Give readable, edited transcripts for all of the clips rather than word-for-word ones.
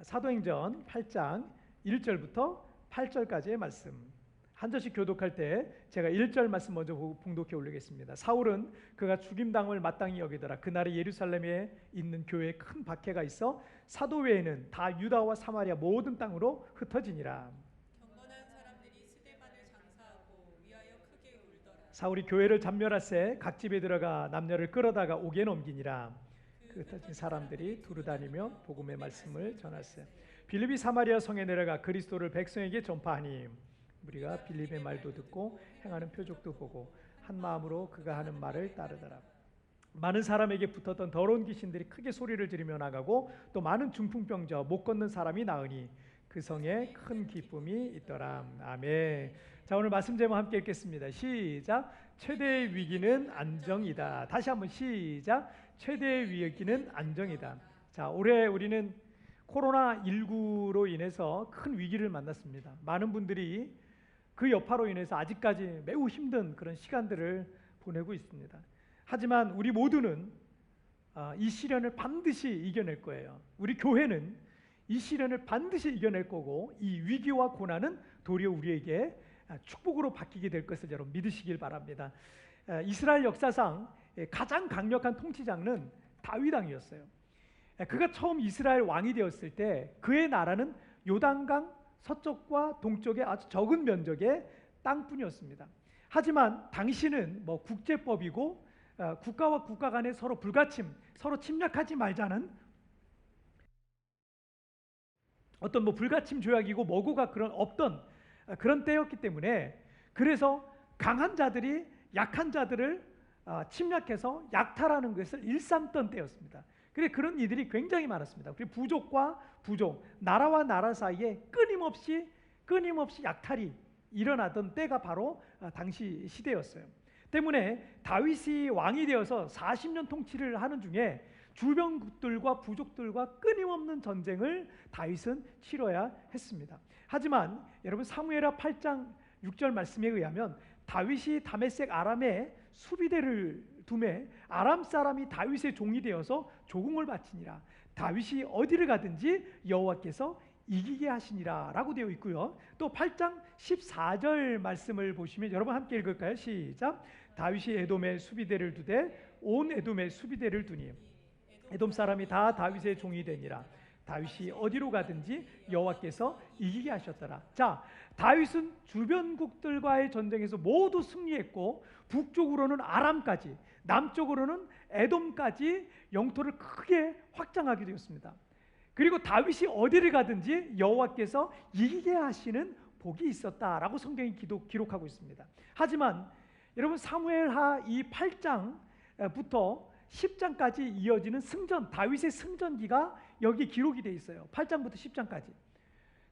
사도행전 8장 1절부터 8절까지의 말씀. 한 절씩 교독할 때 제가 1절 말씀 먼저 봉독해 올리겠습니다. 사울은 그가 죽임당을 마땅히 여기더라. 그날에 예루살렘에 있는 교회에 큰 박해가 있어 사도 외에는 다 유다와 사마리아 모든 땅으로 흩어지니라. 경건한 사람들이 스데반을 장사하고 위하여 크게 울더라. 사울이 교회를 잠멸하세 각 집에 들어가 남녀를 끌어다가 옥에 넘기니라. 그 흩어진 사람들이 두루다니며 복음의 말씀을 전하세. 빌립이 사마리아 성에 내려가 그리스도를 백성에게 전파하니 우리가 빌립의 말도 듣고 행하는 표적도 보고 한 마음으로 그가 하는 말을 따르더라. 많은 사람에게 붙었던 더러운 귀신들이 크게 소리를 지르며 나가고 또 많은 중풍병자 못 걷는 사람이 나으니 그 성에 큰 기쁨이 있더라. 아멘. 자, 오늘 말씀 제목 함께 읽겠습니다. 시작. 최대의 위기는 안정이다. 다시 한번 시작. 최대의 위기는 안정이다. 자, 올해 우리는 코로나19로 인해서 큰 위기를 만났습니다. 많은 분들이 그 여파로 인해서 아직까지 매우 힘든 그런 시간들을 보내고 있습니다. 하지만 우리 모두는 이 시련을 반드시 이겨낼 거예요. 우리 교회는 이 시련을 반드시 이겨낼 거고 이 위기와 고난은 도리어 우리에게 축복으로 바뀌게 될 것을 여러분 믿으시길 바랍니다. 이스라엘 역사상 가장 강력한 통치자는 다윗 왕이었어요. 그가 처음 이스라엘 왕이 되었을 때 그의 나라는 요단강 서쪽과 동쪽의 아주 적은 면적의 땅뿐이었습니다. 하지만 당시는 국제법이고 국가와 국가 간에 서로 불가침, 서로 침략하지 말자는 어떤 불가침 조약이고 뭐고가 없던 그런 때였기 때문에 그래서 강한 자들이 약한 자들을 침략해서 약탈하는 것을 일삼던 때였습니다. 그런 이들이 굉장히 많았습니다. 그리고 부족과 부족, 나라와 나라 사이에 끊임없이 약탈이 일어나던 때가 바로 당시 시대였어요. 때문에 다윗이 왕이 되어서 40년 통치를 하는 중에 주변국들과 부족들과 끊임없는 전쟁을 다윗은 치러야 했습니다. 하지만 여러분 사무엘하 8장 6절 말씀에 의하면 다윗이 다메섹 아람에 수비대를 두매 아람 사람이 다윗의 종이 되어서 조공을 바치니라. 다윗이 어디를 가든지 여호와께서 이기게 하시니라 라고 되어 있고요. 또 8장 14절 말씀을 보시면 여러분 함께 읽을까요? 시작. 다윗이 에돔에 수비대를 두되 온 에돔에 수비대를 두니 에돔 사람이 다 다윗의 종이 되니라. 다윗이 어디로 가든지 여호와께서 이기게 하셨더라. 자, 다윗은 주변국들과의 전쟁에서 모두 승리했고 북쪽으로는 아람까지 남쪽으로는 에돔까지 영토를 크게 확장하게 되었습니다. 그리고 다윗이 어디를 가든지 여호와께서 이기게 하시는 복이 있었다라고 성경이 기록하고 있습니다. 하지만 여러분 사무엘하 이 8장부터 10장까지 이어지는 승전, 다윗의 승전기가 여기 기록이 되어 있어요. 8장부터 10장까지.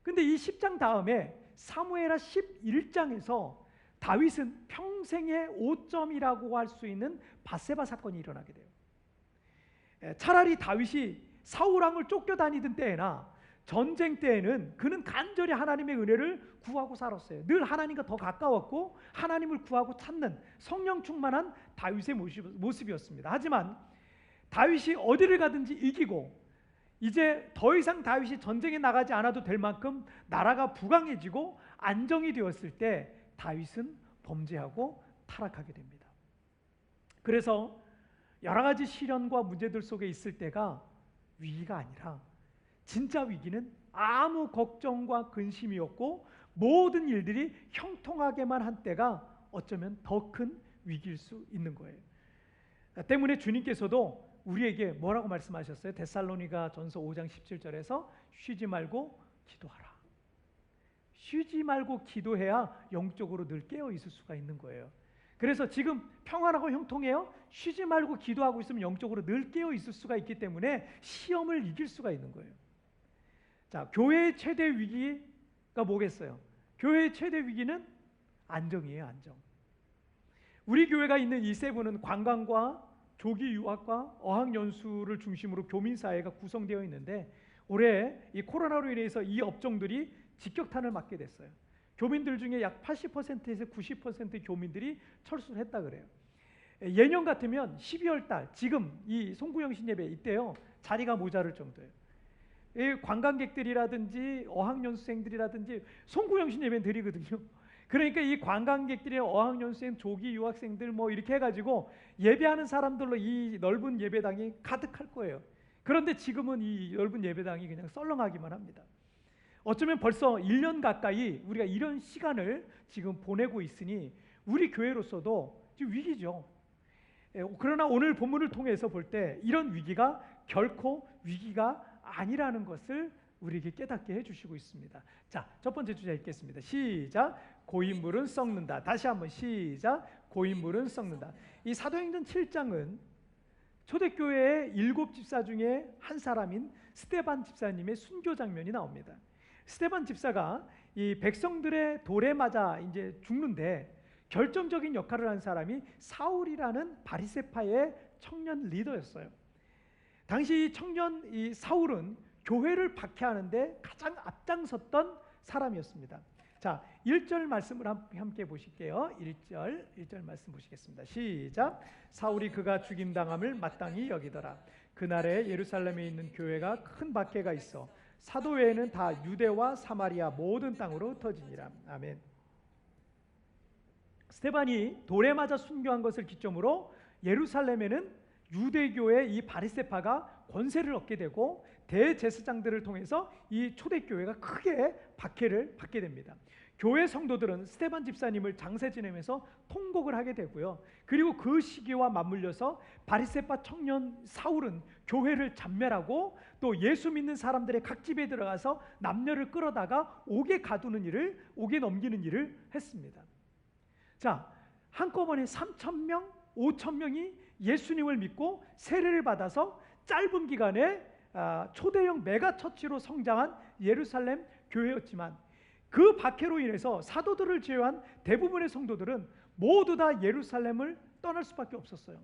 근데 이 10장 다음에 사무엘하 11장에서 다윗은 평생의 오점이라고 할 수 있는 밧세바 사건이 일어나게 돼요. 차라리 다윗이 사울 왕을 쫓겨다니던 때나 전쟁 때에는 그는 간절히 하나님의 은혜를 구하고 살았어요. 늘 하나님과 더 가까웠고 하나님을 구하고 찾는 성령 충만한 다윗의 모습이었습니다. 하지만 다윗이 어디를 가든지 이기고 이제 더 이상 다윗이 전쟁에 나가지 않아도 될 만큼 나라가 부강해지고 안정이 되었을 때 다윗은 범죄하고 타락하게 됩니다. 그래서 여러 가지 시련과 문제들 속에 있을 때가 위기가 아니라 진짜 위기는 아무 걱정과 근심이 없고 모든 일들이 형통하게만 한 때가 어쩌면 더 큰 위기일 수 있는 거예요. 때문에 주님께서도 우리에게 뭐라고 말씀하셨어요? 데살로니가 전서 5장 17절에서 쉬지 말고 기도하라. 쉬지 말고 기도해야 영적으로 늘 깨어 있을 수가 있는 거예요. 그래서 지금 평안하고 형통해요? 쉬지 말고 기도하고 있으면 영적으로 늘 깨어 있을 수가 있기 때문에 시험을 이길 수가 있는 거예요. 자, 교회의 최대 위기가 뭐겠어요? 교회의 최대 위기는 안정이에요, 안정. 우리 교회가 있는 이 세부는 관광과 조기 유학과 어학연수를 중심으로 교민사회가 구성되어 있는데 올해 이 코로나로 인해서 이 업종들이 직격탄을 맞게 됐어요. 교민들 중에 약 80%에서 90% 교민들이 철수를 했다 그래요. 예년 같으면 12월 달 지금 이 송구영 신예배 이때요 자리가 모자랄 정도예요. 이 관광객들이라든지 어학연수생들이라든지 송구영신 예배는 드리거든요. 그러니까 이 관광객들이 어학연수생, 조기 유학생들 뭐 이렇게 해가지고 예배하는 사람들로 이 넓은 예배당이 가득할 거예요. 그런데 지금은 이 넓은 예배당이 그냥 썰렁하기만 합니다. 어쩌면 벌써 1년 가까이 우리가 이런 시간을 지금 보내고 있으니 우리 교회로서도 지금 위기죠. 그러나 오늘 본문을 통해서 볼 때 이런 위기가 결코 위기가 아니라는 것을 우리에게 깨닫게 해주시고 있습니다. 자, 첫 번째 주제 읽겠습니다. 시작. 고인물은 썩는다. 다시 한번 시작. 고인물은 썩는다. 이 사도행전 7장은 초대교회의 7 집사 중에 한 사람인 스데반 집사님의 순교 장면이 나옵니다. 스데반 집사가 이 백성들의 돌에 맞아 이제 죽는데 결정적인 역할을 한 사람이 사울이라는 바리새파의 청년 리더였어요. 당시 청년 이 사울은 교회를 박해하는데 가장 앞장섰던 사람이었습니다. 자, 1절 말씀을 함께 보실게요. 1절 말씀 보시겠습니다. 시작. 사울이 그가 죽임당함을 마땅히 여기더라. 그날에 예루살렘에 있는 교회가 큰 박해가 있어 사도 외에는 다 유대와 사마리아 모든 땅으로 흩어지니라. 아멘. 스데반이 돌에 맞아 순교한 것을 기점으로 예루살렘에는 유대교의 이 바리새파가 권세를 얻게 되고 대제사장들을 통해서 이 초대교회가 크게 박해를 받게 됩니다. 교회 성도들은 스데반 집사님을 장세 지내면서 통곡을 하게 되고요. 그리고 그 시기와 맞물려서 바리새파 청년 사울은 교회를 잔멸하고 또 예수 믿는 사람들의 각 집에 들어가서 남녀를 끌어다가 옥에 가두는 일을, 옥에 넘기는 일을 했습니다. 자, 한꺼번에 3,000명, 5,000명이 예수님을 믿고 세례를 받아서 짧은 기간에 초대형 메가처치로 성장한 예루살렘 교회였지만 그 박해로 인해서 사도들을 제외한 대부분의 성도들은 모두 다 예루살렘을 떠날 수밖에 없었어요.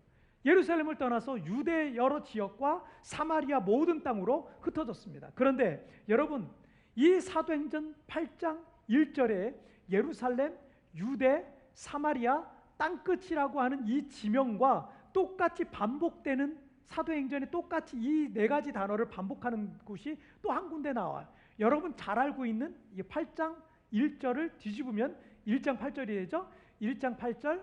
예루살렘을 떠나서 유대 여러 지역과 사마리아 모든 땅으로 흩어졌습니다. 그런데 여러분, 이 사도행전 8장 1절에 예루살렘, 유대, 사마리아 땅끝이라고 하는 이 지명과 똑같이 반복되는 사도행전에 똑같이 이 네 가지 단어를 반복하는 곳이 또 한 군데 나와요. 여러분 잘 알고 있는 이 8장 1절을 뒤집으면 1장 8절이 되죠. 1장 8절.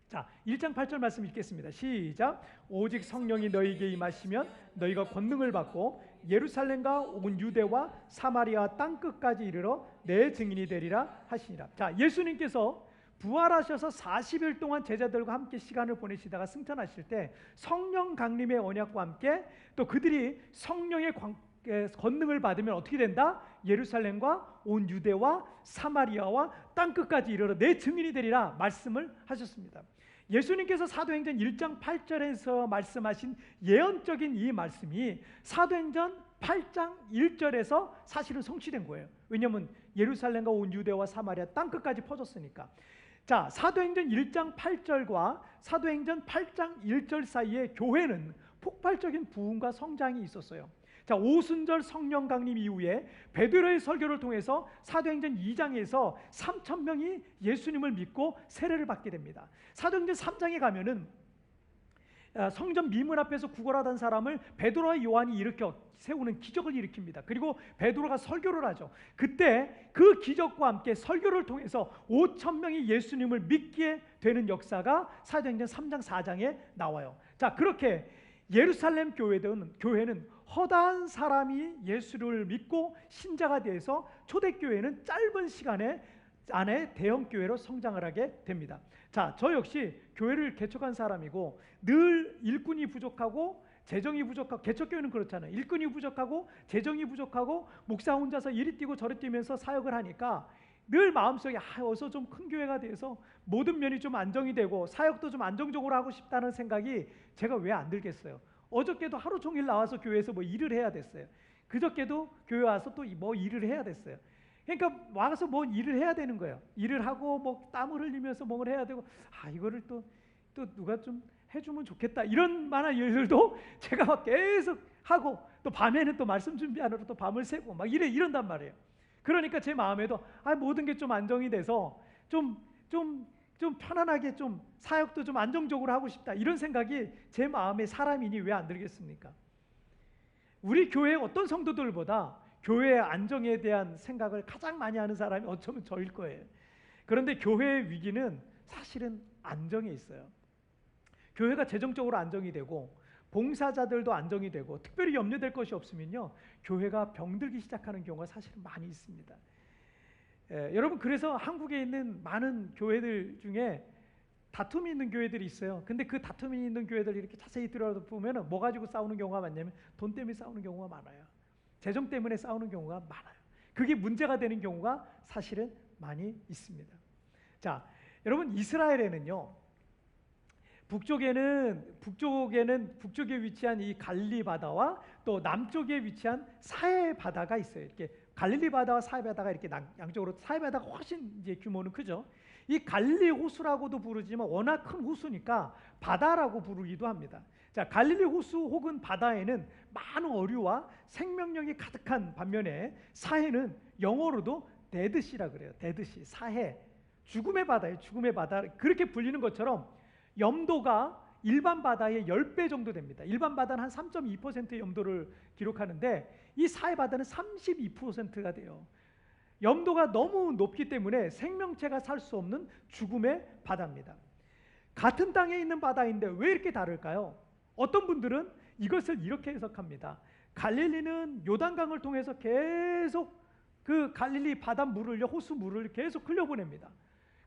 자, 1장 8절 말씀 읽겠습니다. 시작. 오직 성령이 너희에게 임하시면 너희가 권능을 받고 예루살렘과 온 유대와 사마리아 땅끝까지 이르러 내 증인이 되리라 하시니라. 자, 예수님께서 부활하셔서 40일 동안 제자들과 함께 시간을 보내시다가 승천하실 때 성령 강림의 언약과 함께 또 그들이 성령의 권능을 받으면 어떻게 된다? 예루살렘과 온 유대와 사마리아와 땅끝까지 이르러 내 증인이 되리라 말씀을 하셨습니다. 예수님께서 사도행전 1장 8절에서 말씀하신 예언적인 이 말씀이 사도행전 8장 1절에서 사실은 성취된 거예요. 왜냐하면 예루살렘과 온 유대와 사마리아 땅끝까지 퍼졌으니까. 자, 사도행전 1장 8절과 사도행전 8장 1절 사이에 교회는 폭발적인 부흥과 성장이 있었어요. 자, 오순절 성령 강림 이후에 베드로의 설교를 통해서 사도행전 2장에서 3,000명이 예수님을 믿고 세례를 받게 됩니다. 사도행전 3장에 가면은 성전 미문 앞에서 구걸하던 사람을 베드로와 요한이 일으켜 세우는 기적을 일으킵니다. 그리고 베드로가 설교를 하죠. 그때 그 기적과 함께 설교를 통해서 5,000명이 예수님을 믿게 되는 역사가 사도행전 3장 4장에 나와요. 자, 그렇게 예루살렘 교회는 허다한 사람이 예수를 믿고 신자가 돼서 초대교회는 짧은 시간에 안에 대형 교회로 성장을 하게 됩니다. 자, 저 역시 교회를 개척한 사람이고 늘 일꾼이 부족하고 재정이 부족하고, 개척교회는 그렇잖아요. 일꾼이 부족하고 재정이 부족하고 목사 혼자서 이리 뛰고 저리 뛰면서 사역을 하니까 늘 마음속에 어서 좀 큰 교회가 돼서 모든 면이 좀 안정이 되고 사역도 좀 안정적으로 하고 싶다는 생각이 제가 왜 안 들겠어요. 어저께도 하루 종일 나와서 교회에서 뭐 일을 해야 됐어요. 그저께도 교회 와서 또 뭐 일을 해야 됐어요. 그러니까 와서 뭐 일을 해야 되는 거예요. 일을 하고 뭐 땀을 흘리면서 뭘 해야 되고, 이거를 또 누가 좀 해주면 좋겠다, 이런 만한 일들도 제가 막 계속 하고, 또 밤에는 또 말씀 준비하느라 또 밤을 새고 막 이런단 말이에요. 그러니까 제 마음에도 모든 게 좀 안정이 돼서 좀 편안하게 좀 사역도 좀 안정적으로 하고 싶다, 이런 생각이 제 마음에 사람이니 왜 안 들겠습니까? 우리 교회 어떤 성도들보다 교회의 안정에 대한 생각을 가장 많이 하는 사람이 어쩌면 저일 거예요. 그런데 교회의 위기는 사실은 안정에 있어요. 교회가 재정적으로 안정이 되고 봉사자들도 안정이 되고 특별히 염려될 것이 없으면요, 교회가 병들기 시작하는 경우가 사실은 많이 있습니다. 여러분, 그래서 한국에 있는 많은 교회들 중에 다툼이 있는 교회들이 있어요. 근데 그 다툼이 있는 교회들 이렇게 자세히 들여다보면 뭐 가지고 싸우는 경우가 많냐면 돈 때문에 싸우는 경우가 많아요. 재정 때문에 싸우는 경우가 많아요. 그게 문제가 되는 경우가 사실은 많이 있습니다. 자, 여러분, 이스라엘에는요, 북쪽에 위치한 이 갈릴리 바다와 또 남쪽에 위치한 사해 바다가 있어요. 이렇게 갈릴리 바다와 사해 바다가 이렇게 양쪽으로, 사해 바다가 훨씬 이제 규모는 크죠. 이 갈릴리 호수라고도 부르지만 워낙 큰 호수니까 바다라고 부르기도 합니다. 자, 갈릴리 호수 혹은 바다에는 많은 어류와 생명력이 가득한 반면에 사해는 영어로도 데드시라 그래요. 데드시, 사해, 죽음의 바다예요. 죽음의 바다. 그렇게 불리는 것처럼 염도가 일반 바다의 10배 정도 됩니다. 일반 바다는 한 3.2%의 염도를 기록하는데 이 사해 바다는 32%가 돼요. 염도가 너무 높기 때문에 생명체가 살 수 없는 죽음의 바다입니다. 같은 땅에 있는 바다인데 왜 이렇게 다를까요? 어떤 분들은 이것을 이렇게 해석합니다. 갈릴리는 요단강을 통해서 계속 그 갈릴리 바다 물을요, 호수 물을 계속 흘려보냅니다.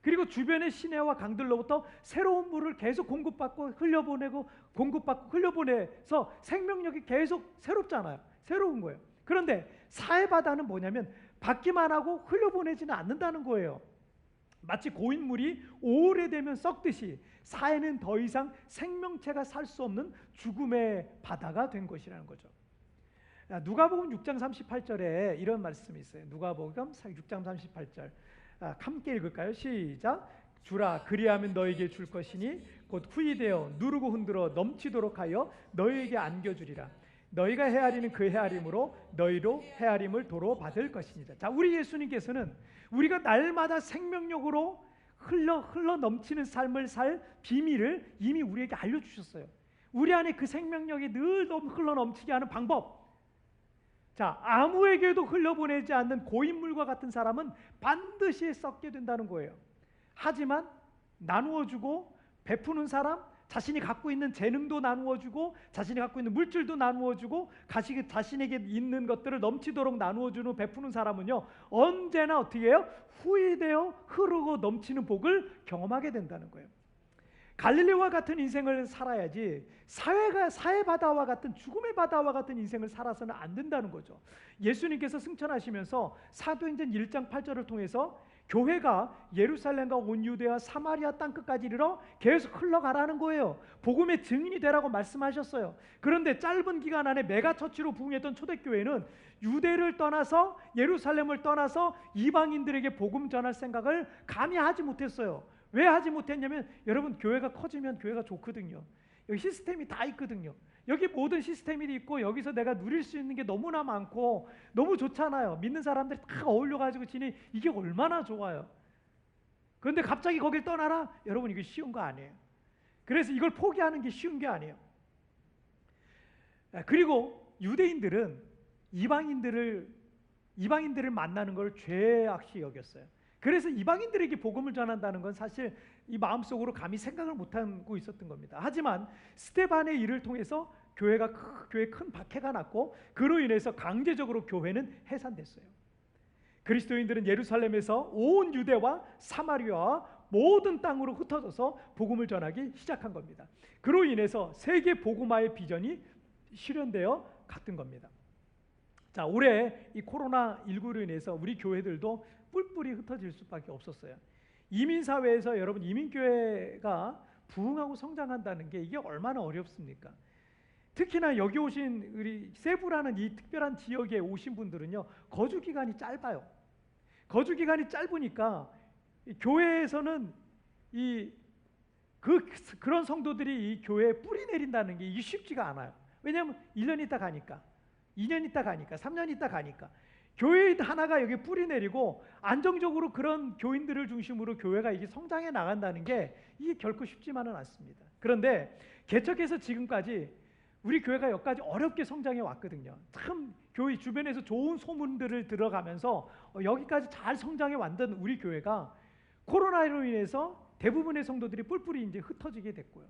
그리고 주변의 시내와 강들로부터 새로운 물을 계속 공급받고 흘려보내서 생명력이 계속 새롭잖아요. 새로운 거예요. 그런데 사해 바다는 뭐냐면 받기만 하고 흘려보내지는 않는다는 거예요. 마치 고인물이 오래되면 썩듯이 사해는 더 이상 생명체가 살 수 없는 죽음의 바다가 된 것이라는 거죠. 누가복음 6장 38절에 이런 말씀이 있어요. 누가복음 6장 38절 함께 읽을까요? 시작. 주라, 그리하면 너에게 줄 것이니 곧 후이되어 누르고 흔들어 넘치도록 하여 너에게 안겨주리라. 너희가 헤아리는 그 헤아림으로 너희로 헤아림을 도로 받을 것이니라. 자, 우리 예수님께서는 우리가 날마다 생명력으로 흘러 넘치는 삶을 살 비밀을 이미 우리에게 알려주셨어요. 우리 안에 그 생명력이 늘 흘러 넘치게 하는 방법. 자, 아무에게도 흘려보내지 않는 고인물과 같은 사람은 반드시 썩게 된다는 거예요. 하지만 나누어주고 베푸는 사람, 자신이 갖고 있는 재능도 나누어주고 자신이 갖고 있는 물질도 나누어주고 자신에게 있는 것들을 넘치도록 나누어주는 베푸는 사람은요, 언제나 어떻게 해요? 후이되어 흐르고 넘치는 복을 경험하게 된다는 거예요. 갈릴리와 같은 인생을 살아야지 사해 바다와 같은 죽음의 바다와 같은 인생을 살아서는 안 된다는 거죠. 예수님께서 승천하시면서 사도행전 1장 8절을 통해서 교회가 예루살렘과 온 유대와 사마리아 땅끝까지 이르러 계속 흘러가라는 거예요. 복음의 증인이 되라고 말씀하셨어요. 그런데 짧은 기간 안에 메가처치로 부흥했던 초대교회는 유대를 떠나서 예루살렘을 떠나서 이방인들에게 복음 전할 생각을 감히 하지 못했어요. 왜 하지 못했냐면, 여러분, 교회가 커지면 교회가 좋거든요. 여기 시스템이 다 있거든요. 여기 모든 시스템이 있고 여기서 내가 누릴 수 있는 게 너무나 많고 너무 좋잖아요. 믿는 사람들이 다 어울려가지고 지니 이게 얼마나 좋아요. 그런데 갑자기 거길 떠나라? 여러분, 이게 쉬운 거 아니에요. 그래서 이걸 포기하는 게 쉬운 게 아니에요. 그리고 유대인들은 이방인들을 만나는 걸 죄악시 여겼어요. 그래서 이방인들에게 복음을 전한다는 건 사실 이 마음속으로 감히 생각을 못하고 있었던 겁니다. 하지만 스데반의 일을 통해서 교회에 큰 박해가 났고 그로 인해서 강제적으로 교회는 해산됐어요. 그리스도인들은 예루살렘에서 온 유대와 사마리아와 모든 땅으로 흩어져서 복음을 전하기 시작한 겁니다. 그로 인해서 세계 복음화의 비전이 실현되어 갔던 겁니다. 자, 올해 이 코로나19로 인해서 우리 교회들도 뿔뿔이 흩어질 수밖에 없었어요. 이민사회에서 여러분, 이민교회가 부흥하고 성장한다는 게 이게 얼마나 어렵습니까? 특히나 여기 오신 우리 세부라는 이 특별한 지역에 오신 분들은요, 거주 기간이 짧아요. 거주 기간이 짧으니까 교회에서는 그런 성도들이 이 교회에 뿌리 내린다는 게 이게 쉽지가 않아요. 왜냐하면 1년 있다 가니까, 2년 있다 가니까, 3년 있다 가니까 교회 하나가 여기 뿌리 내리고 안정적으로 그런 교인들을 중심으로 교회가 이게 성장해 나간다는 게 이게 결코 쉽지만은 않습니다. 그런데 개척해서 지금까지 우리 교회가 여기까지 어렵게 성장해 왔거든요. 참 교회 주변에서 좋은 소문들을 들어가면서 여기까지 잘 성장해 왔던 우리 교회가 코로나로 인해서 대부분의 성도들이 뿔뿔이 이제 흩어지게 됐고요.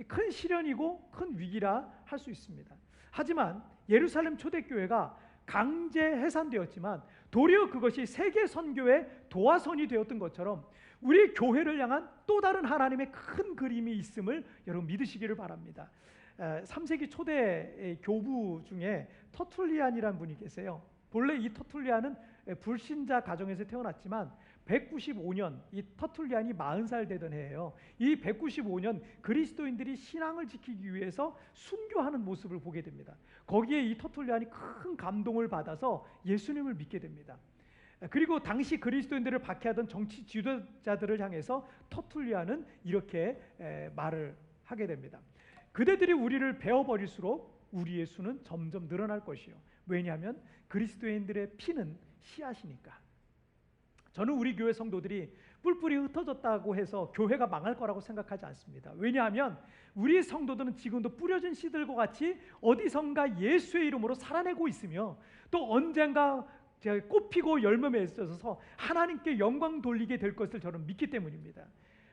큰 시련이고 큰 위기라 할 수 있습니다. 하지만 예루살렘 초대교회가 강제 해산되었지만 도리어 그것이 세계 선교의 도화선이 되었던 것처럼 우리 교회를 향한 또 다른 하나님의 큰 그림이 있음을 여러분 믿으시기를 바랍니다. 3세기 초대 교부 중에 터툴리안이라는 분이 계세요. 본래 이 터툴리안은 불신자 가정에서 태어났지만 195년 이 터툴리안이 40살 되던 해예요. 이 195년 그리스도인들이 신앙을 지키기 위해서 순교하는 모습을 보게 됩니다. 거기에 이 터툴리안이 큰 감동을 받아서 예수님을 믿게 됩니다. 그리고 당시 그리스도인들을 박해하던 정치 지도자들을 향해서 터툴리안은 이렇게 말을 하게 됩니다. 그대들이 우리를 베어버릴수록 우리의 수는 점점 늘어날 것이요. 왜냐하면 그리스도인들의 피는 씨앗이니까. 저는 우리 교회 성도들이 뿔뿔이 흩어졌다고 해서 교회가 망할 거라고 생각하지 않습니다. 왜냐하면 우리 성도들은 지금도 뿌려진 씨들과 같이 어디선가 예수의 이름으로 살아내고 있으며 또 언젠가 꽃피고 열매 맺어서 하나님께 영광 돌리게 될 것을 저는 믿기 때문입니다.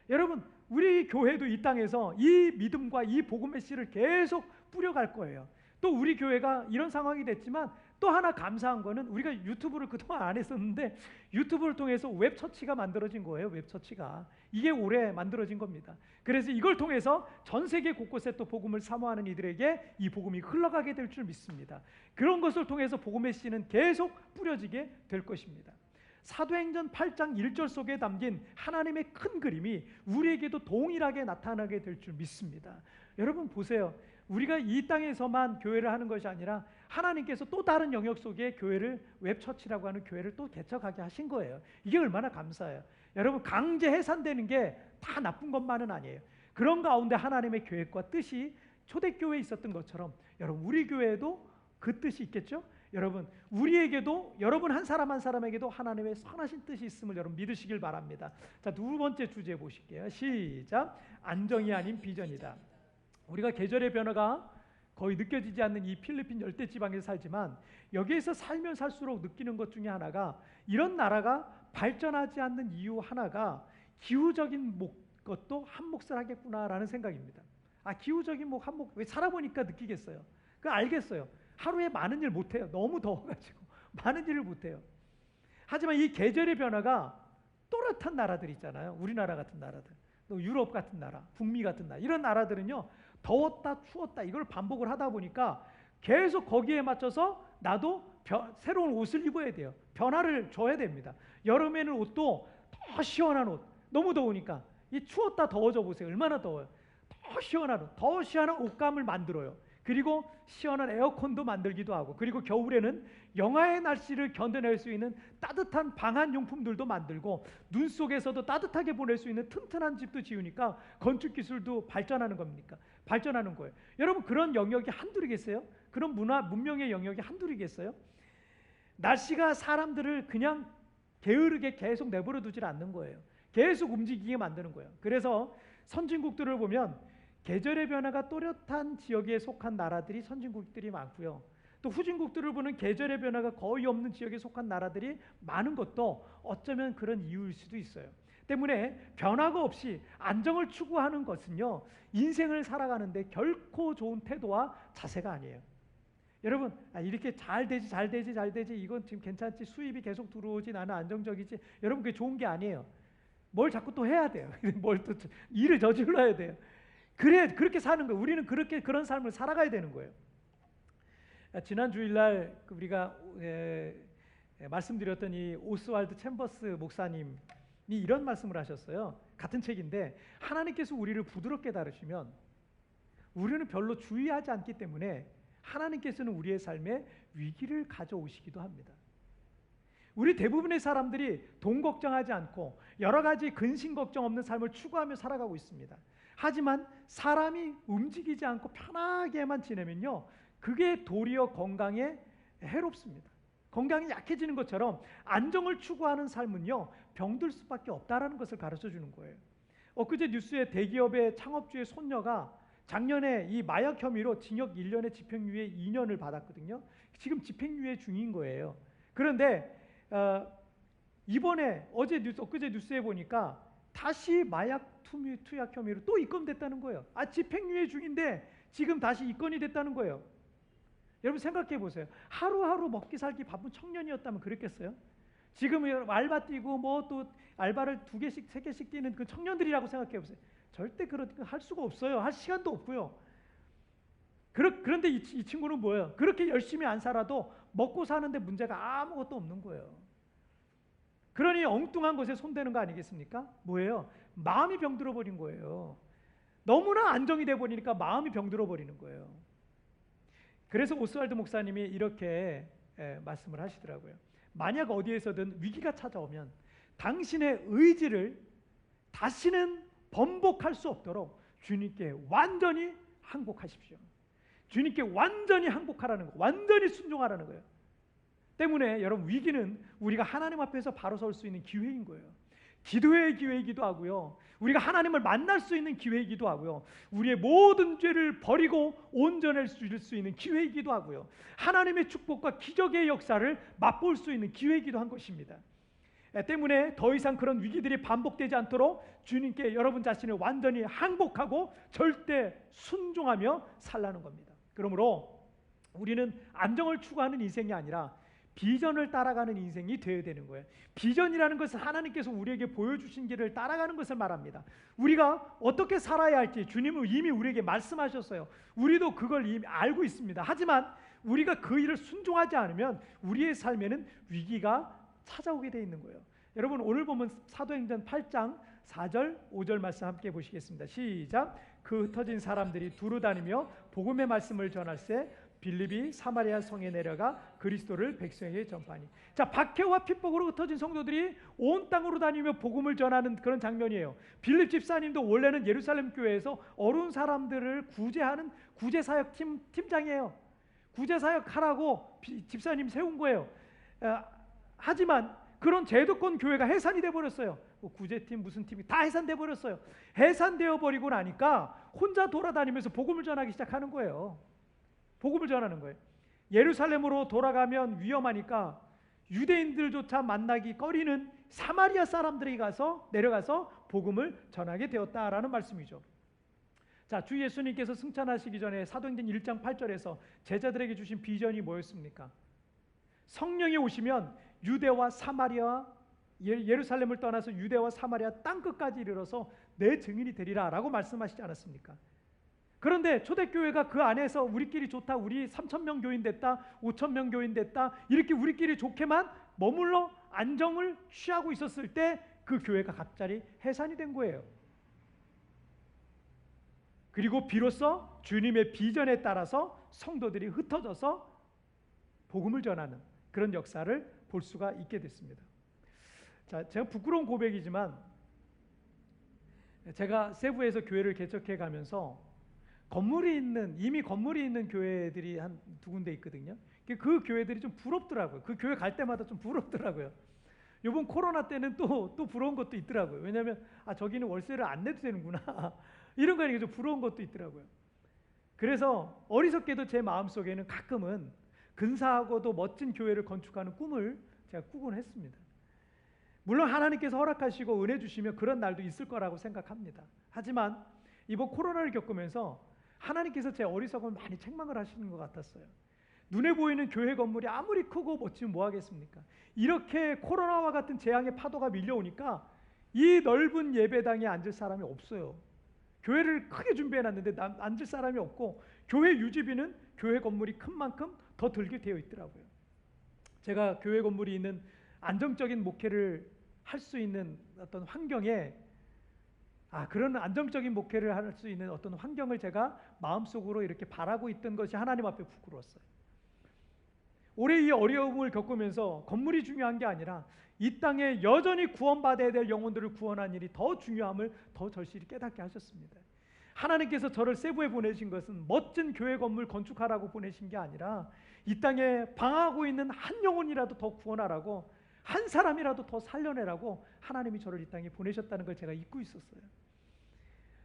여러분, 우리 교회도 이 땅에서 이 믿음과 이 복음의 씨를 계속 뿌려갈 거예요. 또 우리 교회가 이런 상황이 됐지만 또 하나 감사한 거는 우리가 유튜브를 그동안 안 했었는데 유튜브를 통해서 웹처치가 만들어진 거예요. 웹처치가 이게 올해 만들어진 겁니다. 그래서 이걸 통해서 전 세계 곳곳에 또 복음을 사모하는 이들에게 이 복음이 흘러가게 될 줄 믿습니다. 그런 것을 통해서 복음의 씨는 계속 뿌려지게 될 것입니다. 사도행전 8장 1절 속에 담긴 하나님의 큰 그림이 우리에게도 동일하게 나타나게 될 줄 믿습니다. 여러분 보세요. 우리가 이 땅에서만 교회를 하는 것이 아니라 하나님께서 또 다른 영역 속에 교회를 웹처치라고 하는 교회를 또 개척하게 하신 거예요. 이게 얼마나 감사해요. 여러분 강제 해산되는 게 다 나쁜 것만은 아니에요. 그런 가운데 하나님의 계획과 뜻이 초대교회에 있었던 것처럼 여러분 우리 교회에도 그 뜻이 있겠죠? 여러분 우리에게도 여러분 한 사람 한 사람에게도 하나님의 선하신 뜻이 있음을 여러분 믿으시길 바랍니다. 자, 두 번째 주제 보실게요. 시작. 안정이 아닌 비전이다. 우리가 계절의 변화가 거의 느껴지지 않는 이 필리핀 열대지방에서 살지만 여기에서 살면 살수록 느끼는 것 중에 하나가 이런 나라가 발전하지 않는 이유 하나가 기후적인 것도 한몫을 하겠구나라는 생각입니다. 기후적인 한몫 왜 살아보니까 느끼겠어요. 알겠어요. 하루에 많은 일 못해요. 너무 더워가지고 많은 일을 못해요. 하지만 이 계절의 변화가 또렷한 나라들 있잖아요. 우리나라 같은 나라들, 또 유럽 같은 나라, 북미 같은 나라 이런 나라들은요. 더웠다 추웠다 이걸 반복을 하다 보니까 계속 거기에 맞춰서 나도 새로운 옷을 입어야 돼요. 변화를 줘야 됩니다. 여름에는 옷도 더 시원한 옷, 너무 더우니까 이 추웠다 더워져 보세요. 얼마나 더워요. 더 시원한 옷감을 만들어요. 그리고 시원한 에어컨도 만들기도 하고 그리고 겨울에는 영하의 날씨를 견뎌낼 수 있는 따뜻한 방한 용품들도 만들고 눈 속에서도 따뜻하게 보낼 수 있는 튼튼한 집도 지으니까 건축 기술도 발전하는 겁니까? 발전하는 거예요. 여러분 그런 영역이 한둘이겠어요? 그런 문명의 영역이 한둘이겠어요? 날씨가 사람들을 그냥 게으르게 계속 내버려 두질 않는 거예요. 계속 움직이게 만드는 거예요. 그래서 선진국들을 보면 계절의 변화가 또렷한 지역에 속한 나라들이 선진국들이 많고요. 또 후진국들을 보는 계절의 변화가 거의 없는 지역에 속한 나라들이 많은 것도 어쩌면 그런 이유일 수도 있어요. 때문에 변화가 없이 안정을 추구하는 것은요. 인생을 살아가는데 결코 좋은 태도와 자세가 아니에요. 여러분 이렇게 잘 되지 이건 지금 괜찮지 수입이 계속 들어오지 나는 안정적이지 여러분 그게 좋은 게 아니에요. 뭘 자꾸 또 해야 돼요. 뭘 또 일을 저질러야 돼요. 그렇게 사는 거예요. 우리는 그런 삶을 살아가야 되는 거예요. 지난 주일날 우리가 말씀드렸던 이 오스왈드 챔버스 목사님이 이런 말씀을 하셨어요. 같은 책인데 하나님께서 우리를 부드럽게 다루시면 우리는 별로 주의하지 않기 때문에 하나님께서는 우리의 삶에 위기를 가져오시기도 합니다. 우리 대부분의 사람들이 돈 걱정하지 않고 여러 가지 근심 걱정 없는 삶을 추구하며 살아가고 있습니다. 하지만 사람이 움직이지 않고 편하게만 지내면요. 그게 도리어 건강에 해롭습니다. 건강이 약해지는 것처럼 안정을 추구하는 삶은요. 병들 수밖에 없다라는 것을 가르쳐 주는 거예요. 엊그제 뉴스에 대기업의 창업주의 손녀가 작년에 이 마약 혐의로 징역 1년에 집행유예 2년을 받았거든요. 지금 집행유예 중인 거예요. 그런데 이번에 엊그제 뉴스에 보니까 다시 마약 투약 혐의로 또 입건됐다는 거예요. 집행유예 중인데 지금 다시 입건이 됐다는 거예요. 여러분 생각해 보세요. 하루하루 먹기 살기 바쁜 청년이었다면 그랬겠어요? 지금 알바 뛰고 뭐 또 알바를 2개씩 3개씩 뛰는 그 청년들이라고 생각해 보세요. 절대 그렇게 할 수가 없어요. 할 시간도 없고요. 그런데 이 친구는 뭐예요? 그렇게 열심히 안 살아도 먹고 사는데 문제가 아무것도 없는 거예요. 그러니 엉뚱한 것에 손대는 거 아니겠습니까? 뭐예요? 마음이 병들어 버린 거예요. 너무나 안정이 돼 버리니까 마음이 병들어 버리는 거예요. 그래서 오스왈드 목사님이 이렇게 말씀을 하시더라고요. 만약 어디에서든 위기가 찾아오면 당신의 의지를 다시는 번복할 수 없도록 주님께 완전히 항복하십시오. 주님께 완전히 항복하라는 거, 완전히 순종하라는 거예요. 때문에 여러분 위기는 우리가 하나님 앞에서 바로 설 수 있는 기회인 거예요. 기도의 기회이기도 하고요. 우리가 하나님을 만날 수 있는 기회이기도 하고요. 우리의 모든 죄를 버리고 온전해질 수 있는 기회이기도 하고요. 하나님의 축복과 기적의 역사를 맛볼 수 있는 기회이기도 한 것입니다. 때문에 더 이상 그런 위기들이 반복되지 않도록 주님께 여러분 자신을 완전히 항복하고 절대 순종하며 살라는 겁니다. 그러므로 우리는 안정을 추구하는 인생이 아니라 비전을 따라가는 인생이 되어야 되는 거예요. 비전이라는 것은 하나님께서 우리에게 보여주신 길을 따라가는 것을 말합니다. 우리가 어떻게 살아야 할지 주님은 이미 우리에게 말씀하셨어요. 우리도 그걸 이미 알고 있습니다. 하지만 우리가 그 일을 순종하지 않으면 우리의 삶에는 위기가 찾아오게 되어 있는 거예요. 여러분 오늘 보면 사도행전 8장 4절 5절 말씀 함께 보시겠습니다. 시작. 그 흩어진 사람들이 두루 다니며 복음의 말씀을 전할세 빌립이 사마리아 성에 내려가 그리스도를 백성에게 전파하니. 자, 박해와 핍박으로 흩어진 성도들이 온 땅으로 다니며 복음을 전하는 그런 장면이에요. 빌립 집사님도 원래는 예루살렘 교회에서 어려운 사람들을 구제하는 구제사역 팀장이에요. 구제사역 하라고 집사님 세운 거예요. 하지만 그런 제도권 교회가 해산이 돼버렸어요. 구제팀 무슨 팀이 다 해산돼 버렸어요. 해산되어 버리고 나니까 혼자 돌아다니면서 복음을 전하기 시작하는 거예요. 복음을 전하는 거예요. 예루살렘으로 돌아가면 위험하니까 유대인들조차 만나기 꺼리는 사마리아 사람들이 내려가서 복음을 전하게 되었다라는 말씀이죠. 자, 주 예수님께서 승천하시기 전에 사도행전 1장 8절에서 제자들에게 주신 비전이 뭐였습니까? 성령이 오시면 유대와 사마리아, 예루살렘을 떠나서 유대와 사마리아 땅끝까지 이르러서 내 증인이 되리라 라고 말씀하시지 않았습니까? 그런데 초대교회가 그 안에서 우리끼리 좋다, 우리 3,000명 교인 됐다, 5,000명 교인 됐다, 이렇게 우리끼리 좋게만 머물러 안정을 취하고 있었을 때 그 교회가 갑자기 해산이 된 거예요. 그리고 비로소 주님의 비전에 따라서 성도들이 흩어져서 복음을 전하는 그런 역사를 볼 수가 있게 됐습니다. 자, 제가 부끄러운 고백이지만 제가 세부에서 교회를 개척해 가면서 이미 건물이 있는 교회들이 한 2군데 있거든요. 그 교회들이 좀 부럽더라고요. 그 교회 갈 때마다 좀 부럽더라고요. 이번 코로나 때는 또 부러운 것도 있더라고요. 왜냐하면 저기는 월세를 안 내도 되는구나 이런 거니까 좀 부러운 것도 있더라고요. 그래서 어리석게도 제 마음속에는 가끔은 근사하고도 멋진 교회를 건축하는 꿈을 제가 꾸곤 했습니다. 물론 하나님께서 허락하시고 은혜 주시면 그런 날도 있을 거라고 생각합니다. 하지만 이번 코로나를 겪으면서 하나님께서 제 어리석음을 많이 책망을 하시는 것 같았어요. 눈에 보이는 교회 건물이 아무리 크고 멋지면 뭐 하겠습니까? 이렇게 코로나와 같은 재앙의 파도가 밀려오니까 이 넓은 예배당에 앉을 사람이 없어요. 교회를 크게 준비해놨는데 앉을 사람이 없고 교회 유지비는 교회 건물이 큰 만큼 더 들게 되어 있더라고요. 제가 교회 건물이 있는 안정적인 목회를 할 수 있는 어떤 환경에 그런 안정적인 목회를 할 수 있는 어떤 환경을 제가 마음속으로 이렇게 바라고 있던 것이 하나님 앞에 부끄러웠어요. 올해 이 어려움을 겪으면서 건물이 중요한 게 아니라 이 땅에 여전히 구원받아야 될 영혼들을 구원하는 일이 더 중요함을 더 절실히 깨닫게 하셨습니다. 하나님께서 저를 세부에 보내신 것은 멋진 교회 건물 건축하라고 보내신 게 아니라 이 땅에 방황하고 있는 한 영혼이라도 더 구원하라고, 한 사람이라도 더 살려내라고 하나님이 저를 이 땅에 보내셨다는 걸 제가 잊고 있었어요.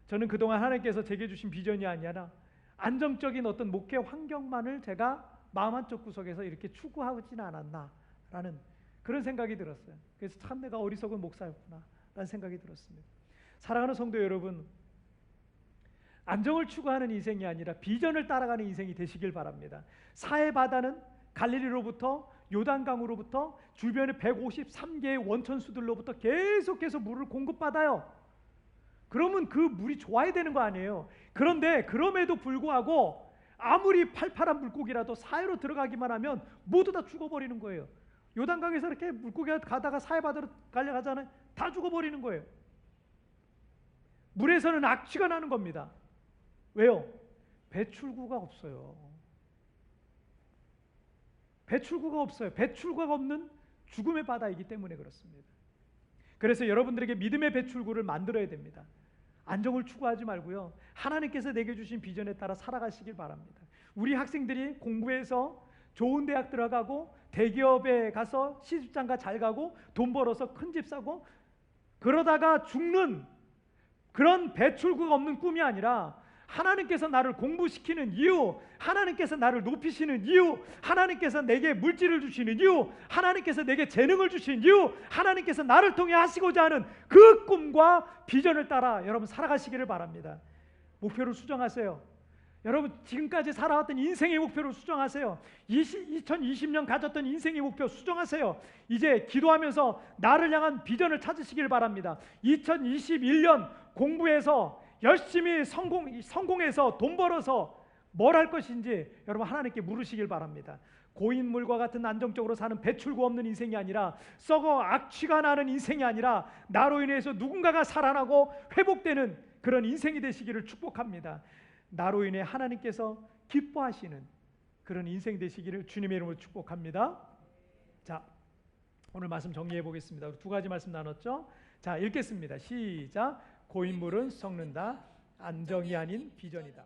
저는 그동안 하나님께서 제게 주신 비전이 아니라 안정적인 어떤 목회 환경만을 제가 마음 한쪽 구석에서 이렇게 추구하지는 않았나라는 그런 생각이 들었어요. 그래서 참 내가 어리석은 목사였구나라는 생각이 들었습니다. 사랑하는 성도 여러분, 안정을 추구하는 인생이 아니라 비전을 따라가는 인생이 되시길 바랍니다. 사해 바다는 갈릴리로부터 요단강으로부터 주변의 153개의 원천수들로부터 계속해서 물을 공급받아요. 그러면 그 물이 좋아야 되는 거 아니에요. 그런데 그럼에도 불구하고 아무리 팔팔한 물고기라도 사해로 들어가기만 하면 모두 다 죽어버리는 거예요. 요단강에서 이렇게 물고기가 가다가 사해 바다로 갈려가잖아요. 다 죽어버리는 거예요. 물에서는 악취가 나는 겁니다. 왜요? 배출구가 없어요. 배출구가 없어요. 배출구가 없는 죽음의 바다이기 때문에 그렇습니다. 그래서 여러분들에게 믿음의 배출구를 만들어야 됩니다. 안정을 추구하지 말고요, 하나님께서 내게 주신 비전에 따라 살아가시길 바랍니다. 우리 학생들이 공부해서 좋은 대학 들어가고 대기업에 가서 시집장가 잘 가고 돈 벌어서 큰 집 사고 그러다가 죽는 그런 배출구가 없는 꿈이 아니라 하나님께서 나를 공부시키는 이유, 하나님께서 나를 높이시는 이유, 하나님께서 내게 물질을 주시는 이유, 하나님께서 내게 재능을 주신 이유, 하나님께서 나를 통해 하시고자 하는 그 꿈과 비전을 따라 여러분 살아가시기를 바랍니다. 목표를 수정하세요. 여러분 지금까지 살아왔던 인생의 목표를 수정하세요. 2020년 가졌던 인생의 목표 수정하세요. 이제 기도하면서 나를 향한 비전을 찾으시길 바랍니다. 2021년 공부해서 열심히 성공해서 돈 벌어서 뭘 할 것인지 여러분 하나님께 물으시길 바랍니다. 고인물과 같은 안정적으로 사는 배출구 없는 인생이 아니라 썩어 악취가 나는 인생이 아니라 나로 인해서 누군가가 살아나고 회복되는 그런 인생이 되시기를 축복합니다. 나로 인해 하나님께서 기뻐하시는 그런 인생 되시기를 주님의 이름으로 축복합니다. 자, 오늘 말씀 정리해 보겠습니다. 우리 두 가지 말씀 나눴죠? 자, 읽겠습니다. 시작. 고인물은 썩는다. 안정이 아닌 비전이다.